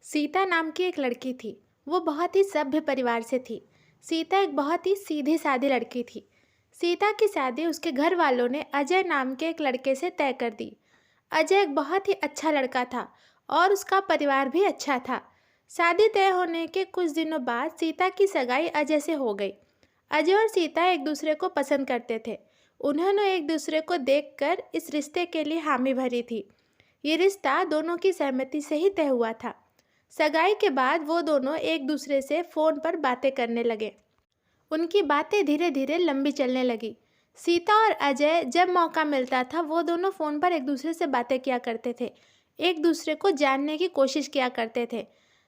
सीता नाम की एक लड़की थी। वो बहुत ही सभ्य परिवार से थी। सीता एक बहुत ही सीधी सादी लड़की थी। सीता की शादी उसके घर वालों ने अजय नाम के एक लड़के से तय कर दी। अजय एक बहुत ही अच्छा लड़का था और उसका परिवार भी अच्छा था। शादी तय होने के कुछ दिनों बाद सीता की सगाई अजय से हो गई। अजय और सीता एक दूसरे को पसंद करते थे। उन्होंने एक दूसरे को देखकर इस रिश्ते के लिए हामी भरी थी। ये रिश्ता दोनों की सहमति से ही तय हुआ था। सगाई के बाद वो दोनों एक दूसरे से फ़ोन पर बातें करने लगे। उनकी बातें धीरे धीरे लंबी चलने लगी। सीता और अजय जब मौका मिलता था वो दोनों फ़ोन पर एक दूसरे से बातें किया करते थे, एक दूसरे को जानने की कोशिश किया करते थे।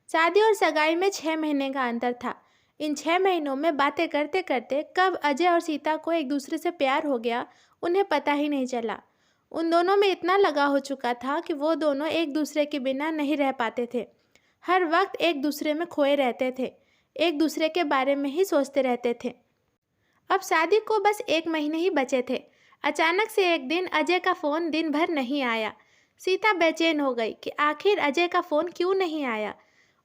शादी और सगाई में 6 महीने का अंतर था। इन 6 महीनों में बातें करते करते कब अजय और सीता को एक दूसरे से प्यार हो गया, उन्हें पता ही नहीं चला। उन दोनों में इतना लगाव हो चुका था कि वो दोनों एक दूसरे के बिना नहीं रह पाते थे। हर वक्त एक दूसरे में खोए रहते थे, एक दूसरे के बारे में ही सोचते रहते थे। अब शादी को बस 1 महीने ही बचे थे। अचानक से एक दिन अजय का फ़ोन दिन भर नहीं आया। सीता बेचैन हो गई कि आखिर अजय का फ़ोन क्यों नहीं आया।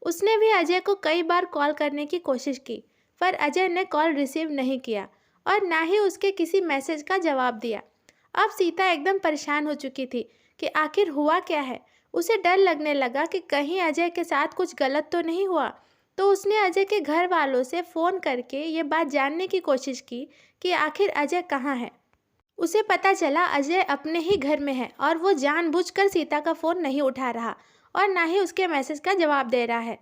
उसने भी अजय को कई बार कॉल करने की कोशिश की, पर अजय ने कॉल रिसीव नहीं किया और ना ही उसके किसी मैसेज का जवाब दिया। अब सीता एकदम परेशान हो चुकी थी कि आखिर हुआ क्या है। उसे डर लगने लगा कि कहीं अजय के साथ कुछ गलत तो नहीं हुआ। तो उसने अजय के घर वालों से फ़ोन करके ये बात जानने की कोशिश की कि आखिर अजय कहाँ है। उसे पता चला अजय अपने ही घर में है और वो जानबूझकर सीता का फ़ोन नहीं उठा रहा और ना ही उसके मैसेज का जवाब दे रहा है।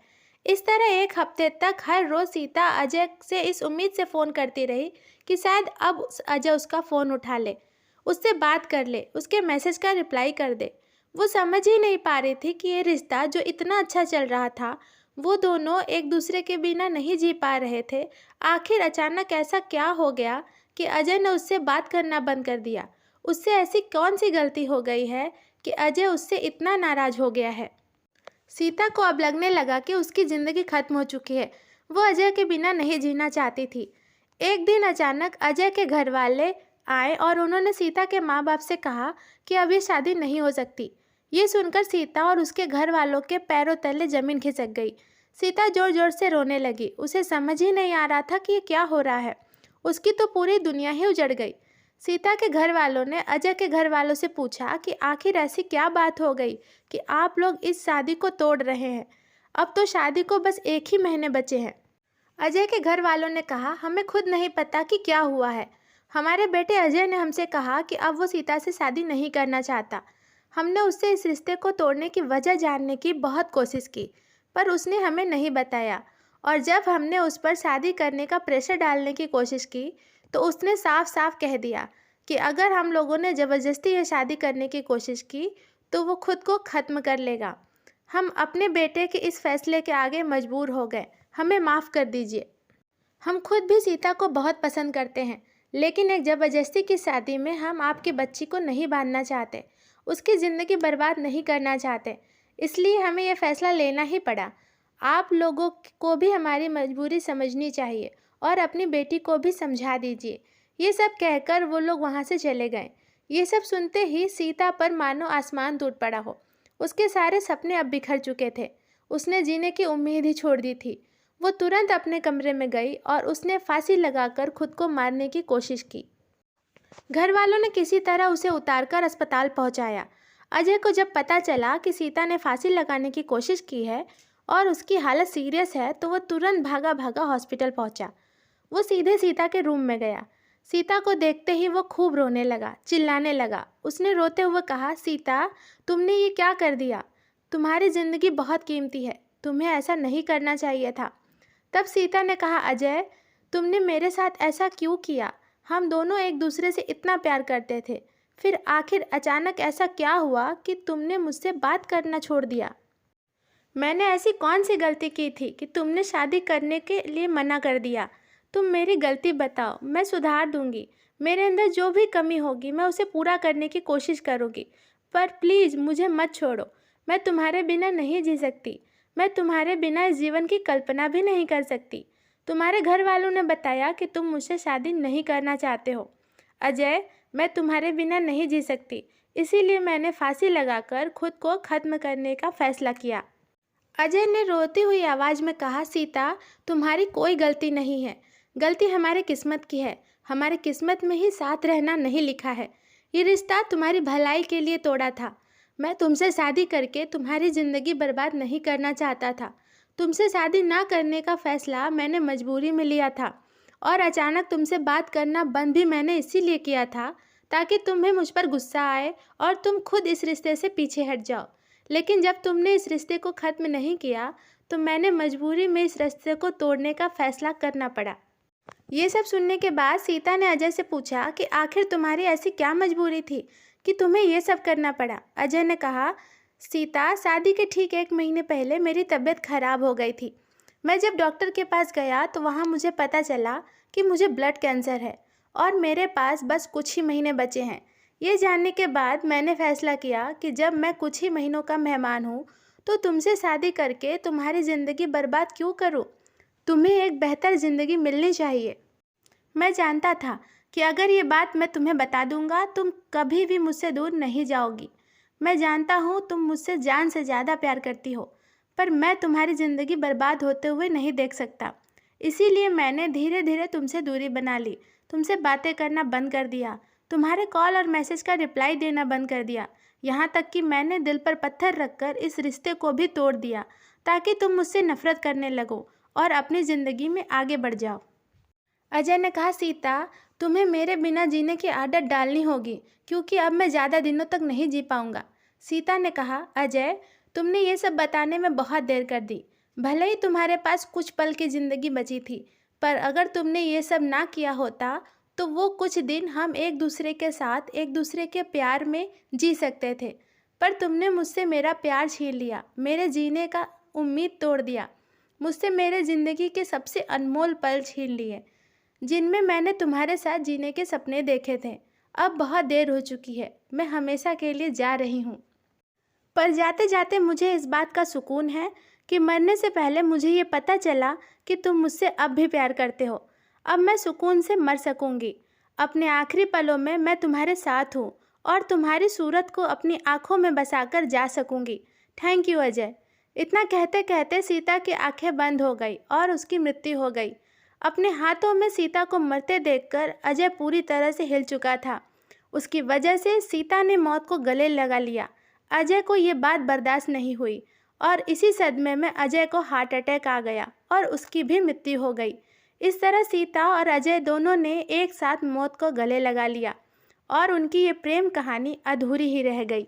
इस तरह एक हफ्ते तक हर रोज़ सीता अजय से इस उम्मीद से फ़ोन करती रही कि शायद अब अजय उसका फ़ोन उठा ले, उससे बात कर ले, उसके मैसेज का रिप्लाई कर दे। वो समझ ही नहीं पा रही थी कि ये रिश्ता जो इतना अच्छा चल रहा था, वो दोनों एक दूसरे के बिना नहीं जी पा रहे थे। आखिर अचानक ऐसा क्या हो गया कि अजय ने उससे बात करना बंद कर दिया। उससे ऐसी कौन सी गलती हो गई है कि अजय उससे इतना नाराज़ हो गया है। सीता को अब लगने लगा कि उसकी ज़िंदगी खत्म हो चुकी है। वो अजय के बिना नहीं जीना चाहती थी। एक दिन अचानक अजय के घर वाले आए और उन्होंने सीता के माँ बाप से कहा कि अब ये शादी नहीं हो सकती। ये सुनकर सीता और उसके घर वालों के पैरों तले ज़मीन खिसक गई। सीता ज़ोर ज़ोर से रोने लगी। उसे समझ ही नहीं आ रहा था कि ये क्या हो रहा है। उसकी तो पूरी दुनिया ही उजड़ गई। सीता के घर वालों ने अजय के घर वालों से पूछा कि आखिर ऐसी क्या बात हो गई कि आप लोग इस शादी को तोड़ रहे हैं। अब तो शादी को बस 1 ही महीने बचे हैं। अजय के घर वालों ने कहा, हमें खुद नहीं पता कि क्या हुआ है। हमारे बेटे अजय ने हमसे कहा कि अब वो सीता से शादी नहीं करना चाहता। हमने उससे इस रिश्ते को तोड़ने की वजह जानने की बहुत कोशिश की, पर उसने हमें नहीं बताया। और जब हमने उस पर शादी करने का प्रेशर डालने की कोशिश की, तो उसने साफ साफ कह दिया कि अगर हम लोगों ने ज़बरदस्ती ये शादी करने की कोशिश की, तो वो खुद को ख़त्म कर लेगा। हम अपने बेटे के इस फैसले के आगे मजबूर हो गए। हमें माफ़ कर दीजिए। हम खुद भी सीता को बहुत पसंद करते हैं, लेकिन एक ज़बरदस्ती की शादी में हम आपकी बच्ची को नहीं बांधना चाहते, उसकी ज़िंदगी बर्बाद नहीं करना चाहते। इसलिए हमें यह फ़ैसला लेना ही पड़ा। आप लोगों को भी हमारी मजबूरी समझनी चाहिए और अपनी बेटी को भी समझा दीजिए। ये सब कहकर वो लोग वहाँ से चले गए। ये सब सुनते ही सीता पर मानो आसमान टूट पड़ा हो। उसके सारे सपने अब बिखर चुके थे। उसने जीने की उम्मीद ही छोड़ दी थी। वो तुरंत अपने कमरे में गई और उसने फांसी लगाकर खुद को मारने की कोशिश की। घर वालों ने किसी तरह उसे उतारकर अस्पताल पहुंचाया। अजय को जब पता चला कि सीता ने फांसी लगाने की कोशिश की है और उसकी हालत सीरियस है, तो वो तुरंत भागा भागा हॉस्पिटल पहुंचा। वो सीधे सीता के रूम में गया। सीता को देखते ही वो खूब रोने लगा, चिल्लाने लगा। उसने रोते हुए कहा, सीता, तुमने ये क्या कर दिया? तुम्हारी ज़िंदगी बहुत कीमती है, तुम्हें ऐसा नहीं करना चाहिए था। तब सीता ने कहा, अजय, तुमने मेरे साथ ऐसा क्यों किया? हम दोनों एक दूसरे से इतना प्यार करते थे, फिर आखिर अचानक ऐसा क्या हुआ कि तुमने मुझसे बात करना छोड़ दिया? मैंने ऐसी कौन सी गलती की थी कि तुमने शादी करने के लिए मना कर दिया? तुम मेरी गलती बताओ, मैं सुधार दूंगी। मेरे अंदर जो भी कमी होगी मैं उसे पूरा करने की कोशिश करूंगी, पर प्लीज़ मुझे मत छोड़ो। मैं तुम्हारे बिना नहीं जी सकती। मैं तुम्हारे बिना इस जीवन की कल्पना भी नहीं कर सकती। तुम्हारे घर वालों ने बताया कि तुम मुझसे शादी नहीं करना चाहते हो। अजय, मैं तुम्हारे बिना नहीं जी सकती, इसीलिए मैंने फांसी लगाकर खुद को ख़त्म करने का फ़ैसला किया। अजय ने रोती हुई आवाज़ में कहा, सीता, तुम्हारी कोई गलती नहीं है। गलती हमारे किस्मत की है। हमारे किस्मत में ही साथ रहना नहीं लिखा है। ये रिश्ता तुम्हारी भलाई के लिए तोड़ा था। मैं तुमसे शादी करके तुम्हारी ज़िंदगी बर्बाद नहीं करना चाहता था। तुमसे शादी ना करने का फ़ैसला मैंने मजबूरी में लिया था, और अचानक तुमसे बात करना बंद भी मैंने इसीलिए किया था ताकि तुम्हें मुझ पर गुस्सा आए और तुम खुद इस रिश्ते से पीछे हट जाओ। लेकिन जब तुमने इस रिश्ते को ख़त्म नहीं किया तो मैंने मजबूरी में इस रिश्ते को तोड़ने का फ़ैसला करना पड़ा। ये सब सुनने के बाद सीता ने अजय से पूछा कि आखिर तुम्हारी ऐसी क्या मजबूरी थी कि तुम्हें ये सब करना पड़ा। अजय ने कहा, सीता, शादी के ठीक 1 महीने पहले मेरी तबीयत खराब हो गई थी। मैं जब डॉक्टर के पास गया तो वहाँ मुझे पता चला कि मुझे ब्लड कैंसर है और मेरे पास बस कुछ ही महीने बचे हैं। ये जानने के बाद मैंने फैसला किया कि जब मैं कुछ ही महीनों का मेहमान हूँ तो तुमसे शादी करके तुम्हारी ज़िंदगी बर्बाद क्यों करूँ। तुम्हें एक बेहतर ज़िंदगी मिलनी चाहिए। मैं जानता था कि अगर ये बात मैं तुम्हें बता दूंगा तुम कभी भी मुझसे दूर नहीं जाओगी। मैं जानता हूँ तुम मुझसे जान से ज़्यादा प्यार करती हो, पर मैं तुम्हारी ज़िंदगी बर्बाद होते हुए नहीं देख सकता। इसीलिए मैंने धीरे धीरे तुमसे दूरी बना ली, तुमसे बातें करना बंद कर दिया, तुम्हारे कॉल और मैसेज का रिप्लाई देना बंद कर दिया। यहाँ तक कि मैंने दिल पर पत्थर रखकर इस रिश्ते को भी तोड़ दिया ताकि तुम मुझसे नफरत करने लगो और अपनी ज़िंदगी में आगे बढ़ जाओ। अजय ने कहा, सीता, तुम्हें मेरे बिना जीने की आदत डालनी होगी क्योंकि अब मैं ज़्यादा दिनों तक नहीं जी पाऊंगा। सीता ने कहा, अजय, तुमने ये सब बताने में बहुत देर कर दी। भले ही तुम्हारे पास कुछ पल की ज़िंदगी बची थी, पर अगर तुमने ये सब ना किया होता तो वो कुछ दिन हम एक दूसरे के साथ एक दूसरे के प्यार में जी सकते थे। पर तुमने मुझसे मेरा प्यार छीन लिया, मेरे जीने का उम्मीद तोड़ दिया, मुझसे मेरे ज़िंदगी के सबसे अनमोल पल छीन लिए जिनमें मैंने तुम्हारे साथ जीने के सपने देखे थे। अब बहुत देर हो चुकी है, मैं हमेशा के लिए जा रही हूँ। पर जाते जाते मुझे इस बात का सुकून है कि मरने से पहले मुझे ये पता चला कि तुम मुझसे अब भी प्यार करते हो। अब मैं सुकून से मर सकूँगी। अपने आखिरी पलों में मैं तुम्हारे साथ हूँ और तुम्हारी सूरत को अपनी आँखों में बसाकर जा सकूँगी। Thank you Ajay. इतना कहते कहते सीता की आंखें बंद हो गई और उसकी मृत्यु हो गई। अपने हाथों में सीता को मरते देखकर अजय पूरी तरह से हिल चुका था। उसकी वजह से सीता ने मौत को गले लगा लिया। अजय को ये बात बर्दाश्त नहीं हुई और इसी सदमे में अजय को हार्ट अटैक आ गया और उसकी भी मृत्यु हो गई। इस तरह सीता और अजय दोनों ने एक साथ मौत को गले लगा लिया और उनकी ये प्रेम कहानी अधूरी ही रह गई।